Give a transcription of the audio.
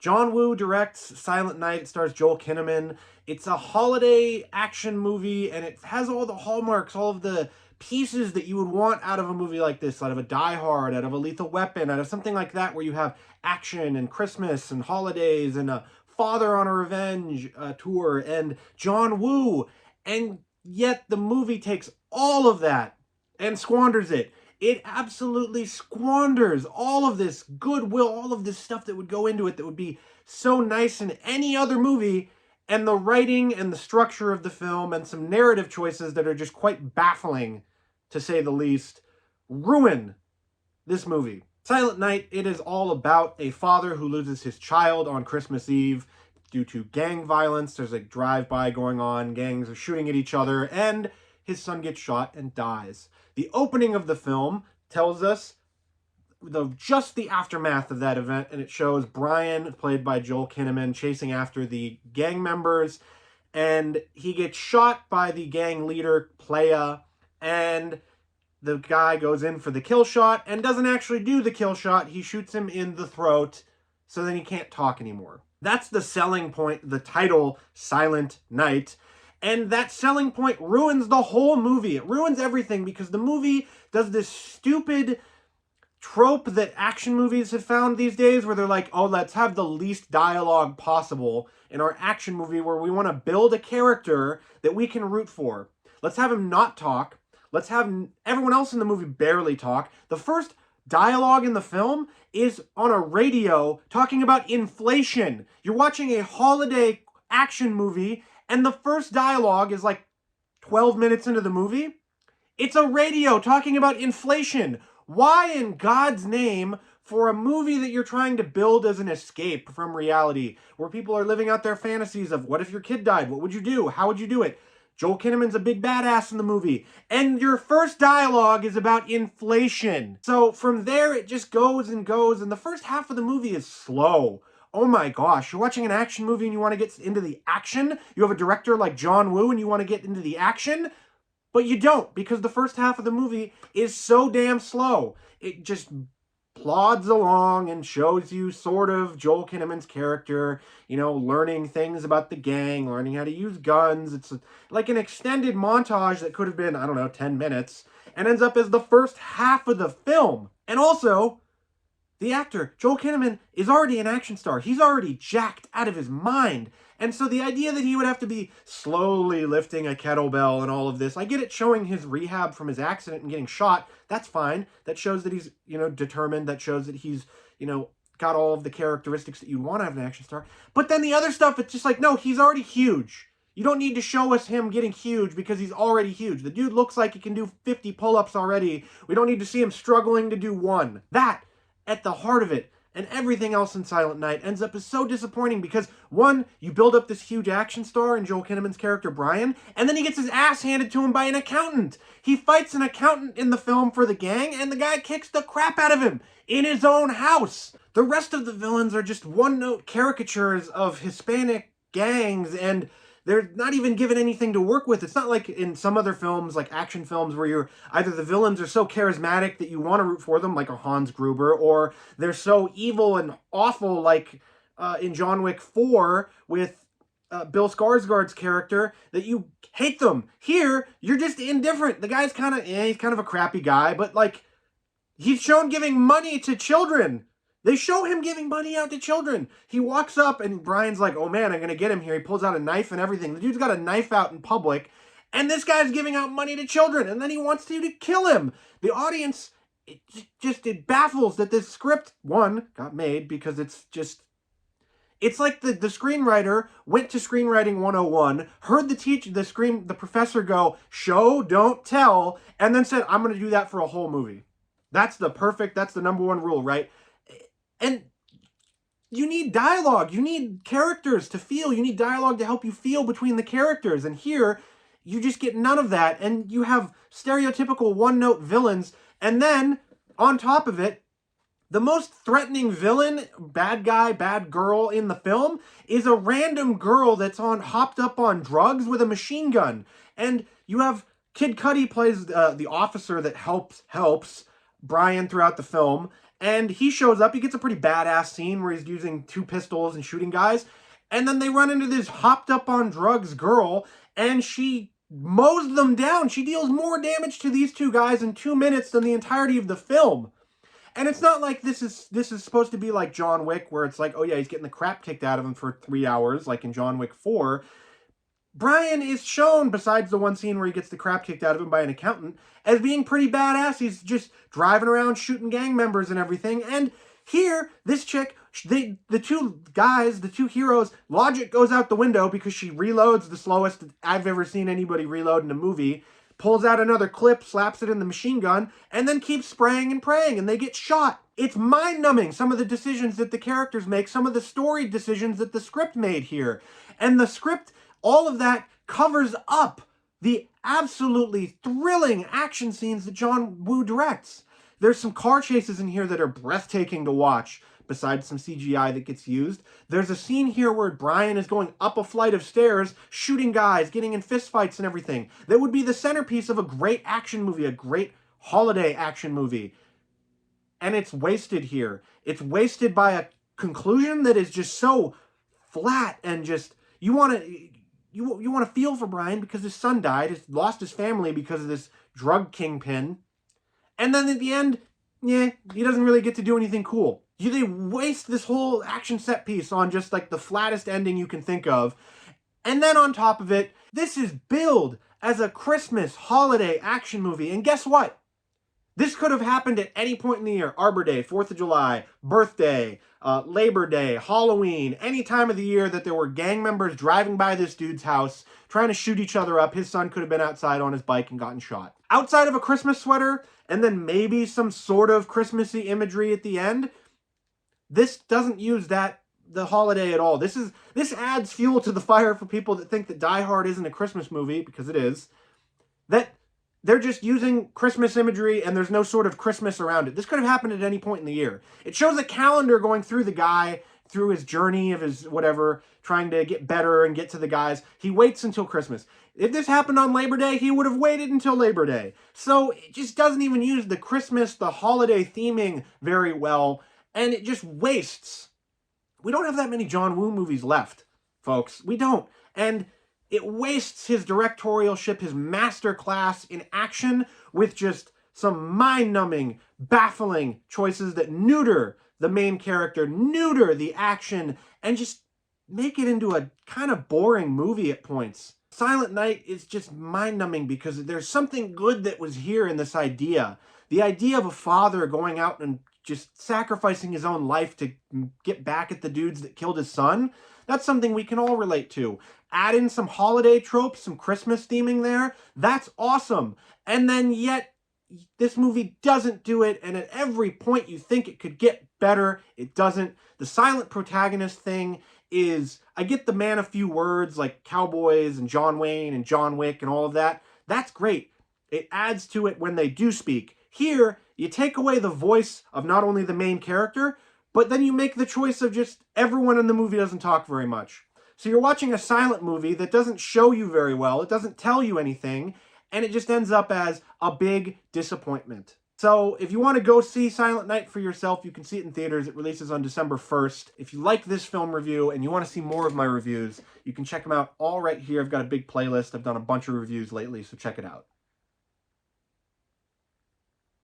John Woo directs Silent Night. It stars Joel Kinnaman. It's a holiday action movie, and it has all the hallmarks, all of the pieces that you would want out of a movie like this, out of a Die Hard, out of a Lethal Weapon, out of something like that, where you have action and Christmas and holidays and a father on a revenge tour and John Woo. And yet the movie takes all of that and squanders it. It absolutely squanders all of this goodwill, all of this stuff that would go into it that would be so nice in any other movie, and the writing and the structure of the film and some narrative choices that are just quite baffling, to say the least, ruin this movie. Silent Night, it is all about a father who loses his child on Christmas Eve due to gang violence. There's a drive-by going on, gangs are shooting at each other, and his son gets shot and dies. The opening of the film tells us just the aftermath of that event, and it shows Brian, played by Joel Kinnaman, chasing after the gang members, and he gets shot by the gang leader, Playa, and the guy goes in for the kill shot and doesn't actually do the kill shot. He shoots him in the throat, so then he can't talk anymore. That's the selling point, the title, Silent Night. And that selling point ruins the whole movie. It ruins everything because the movie does this stupid trope that action movies have found these days where they're like, oh, let's have the least dialogue possible in our action movie where we want to build a character that we can root for. Let's have him not talk. Let's have everyone else in the movie barely talk. The first dialogue in the film is on a radio talking about inflation. You're watching a holiday action movie, and the first dialogue is like 12 minutes into the movie. It's a radio talking about inflation. Why in God's name, for a movie that you're trying to build as an escape from reality, where people are living out their fantasies of what if your kid died? What would you do? How would you do it? Joel Kinnaman's a big badass in the movie. And your first dialogue is about inflation. So from there, it just goes and goes. And the first half of the movie is slow. Oh my gosh, you're watching an action movie and you want to get into the action? You have a director like John Woo and you want to get into the action? But you don't, because the first half of the movie is so damn slow. It just plods along and shows you sort of Joel Kinnaman's character, you know, learning things about the gang, learning how to use guns. It's like an extended montage that could have been, I don't know, 10 minutes, and ends up as the first half of the film. And also, the actor, Joel Kinnaman, is already an action star. He's already jacked out of his mind. And so the idea that he would have to be slowly lifting a kettlebell and all of this, I get it, showing his rehab from his accident and getting shot. That's fine. That shows that he's, you know, determined. That shows that he's, you know, got all of the characteristics that you want to have an action star. But then the other stuff, it's just like, no, he's already huge. You don't need to show us him getting huge because he's already huge. The dude looks like he can do 50 pull-ups already. We don't need to see him struggling to do one. That, at the heart of it, and everything else in Silent Night ends up as so disappointing because, one, you build up this huge action star in Joel Kinnaman's character, Brian, and then he gets his ass handed to him by an accountant. He fights an accountant in the film for the gang, and the guy kicks the crap out of him in his own house. The rest of the villains are just one-note caricatures of Hispanic gangs, and they're not even given anything to work with. It's not like in some other films, like action films, where you're either the villains are so charismatic that you want to root for them, like a Hans Gruber, or they're so evil and awful, like in John Wick 4 with Bill Skarsgård's character, that you hate them. Here, you're just indifferent. The guy's kind of, he's kind of a crappy guy, but like, he's shown giving money to children. They show him giving money out to children. He walks up and Brian's like, oh man, I'm going to get him here. He pulls out a knife and everything. The dude's got a knife out in public. And this guy's giving out money to children. And then he wants you to kill him. The audience, it baffles that this script, one, got made because it's like the screenwriter went to Screenwriting 101, heard the professor go, show, don't tell, and then said, I'm going to do that for a whole movie. That's the number one rule, right? And you need dialogue. You need characters to feel. You need dialogue to help you feel between the characters. And here, you just get none of that. And you have stereotypical one-note villains. And then, on top of it, the most threatening villain, bad guy, bad girl in the film is a random girl that's hopped up on drugs with a machine gun. And you have Kid Cudi plays the officer that helps Brian throughout the film. And he shows up. He gets a pretty badass scene where he's using 2 pistols and shooting guys. And then they run into this hopped up on drugs girl, and she mows them down. She deals more damage to these 2 guys in 2 minutes than the entirety of the film. And it's not like this is supposed to be like John Wick, where it's like, oh yeah, he's getting the crap kicked out of him for 3 hours, like in John Wick 4. Brian is shown, besides the one scene where he gets the crap kicked out of him by an accountant, as being pretty badass. He's just driving around shooting gang members and everything. And here, this chick, the 2 guys, the 2 heroes, logic goes out the window because she reloads the slowest I've ever seen anybody reload in a movie, pulls out another clip, slaps it in the machine gun, and then keeps spraying and praying, and they get shot. It's mind-numbing, some of the decisions that the characters make, some of the story decisions that the script made here. And the script, all of that covers up the absolutely thrilling action scenes that John Woo directs. There's some car chases in here that are breathtaking to watch, besides some CGI that gets used. There's a scene here where Brian is going up a flight of stairs, shooting guys, getting in fistfights and everything. That would be the centerpiece of a great action movie, a great holiday action movie. And it's wasted here. It's wasted by a conclusion that is just so flat and just, you want to feel for Brian because his son died, he's lost his family because of this drug kingpin. And then at the end, yeah, he doesn't really get to do anything cool. They waste this whole action set piece on just like the flattest ending you can think of. And then on top of it, this is billed as a Christmas holiday action movie. And guess what? This could have happened at any point in the year. Arbor Day, 4th of July, birthday, Labor Day, Halloween, any time of the year that there were gang members driving by this dude's house trying to shoot each other up. His son could have been outside on his bike and gotten shot. Outside of a Christmas sweater and then maybe some sort of Christmassy imagery at the end, this doesn't use the holiday at all. This adds fuel to the fire for people that think that Die Hard isn't a Christmas movie, because it is. That they're just using Christmas imagery and there's no sort of Christmas around it. This could have happened at any point in the year. It shows a calendar going through the guy, through his journey of his whatever, trying to get better and get to the guys. He waits until Christmas. If this happened on Labor Day, he would have waited until Labor Day. So it just doesn't even use the Christmas, the holiday theming very well, and it just wastes. We don't have that many John Woo movies left, folks. We don't. And it wastes his directorialship, his masterclass in action, with just some mind-numbing, baffling choices that neuter the main character, neuter the action, and just make it into a kind of boring movie at points. Silent Night is just mind-numbing because there's something good that was here in this idea. The idea of a father going out and just sacrificing his own life to get back at the dudes that killed his son. That's something we can all relate to. Add in some holiday tropes, some Christmas theming there. That's awesome. And then yet, this movie doesn't do it, and at every point you think it could get better, it doesn't. The silent protagonist thing is, I get the man of few words, like Cowboys and John Wayne and John Wick and all of that. That's great. It adds to it when they do speak. Here, you take away the voice of not only the main character, but then you make the choice of just everyone in the movie doesn't talk very much. So you're watching a silent movie that doesn't show you very well, it doesn't tell you anything, and it just ends up as a big disappointment. So if you want to go see Silent Night for yourself, you can see it in theaters. It releases on December 1st. If you like this film review and you want to see more of my reviews, you can check them out all right here. I've got a big playlist. I've done a bunch of reviews lately, so check it out.